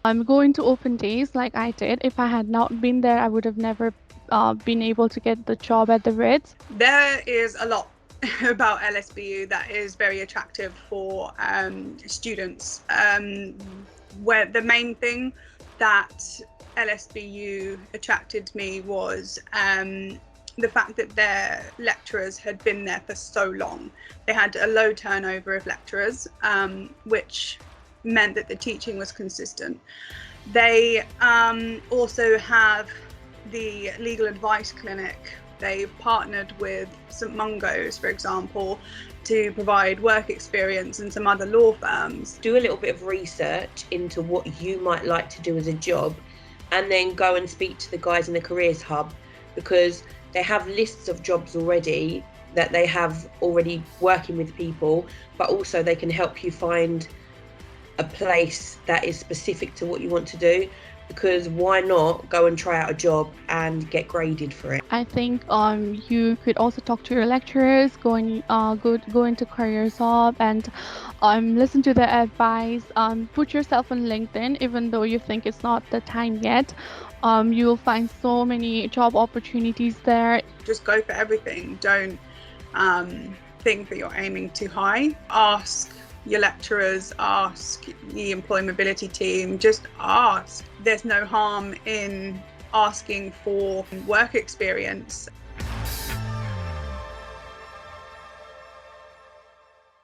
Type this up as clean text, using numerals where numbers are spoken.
I'm going to open days like I did. If I had not been there, I would have never been able to get the job at the Ritz. There is a lot about LSBU that is very attractive for students. Where the main thing that LSBU attracted me was the fact that their lecturers had been there for so long. They had a low turnover of lecturers, which meant that the teaching was consistent. They also have the legal advice clinic. They've partnered with St Mungo's, for example, to provide work experience and some other law firms. Do a little bit of research into what you might like to do as a job, and then go and speak to the guys in the Careers Hub, because they have lists of jobs already that they have already working with people, but also they can help you find a place that is specific to what you want to do, because why not go and try out a job and get graded for it? I think you could also talk to your lecturers, go into Careers Hub and listen to their advice. Put yourself on LinkedIn, even though you think it's not the time yet. You'll find so many job opportunities there. Just go for everything. Don't think that you're aiming too high. Ask your lecturers, ask the employability team, just ask. There's no harm in asking for work experience.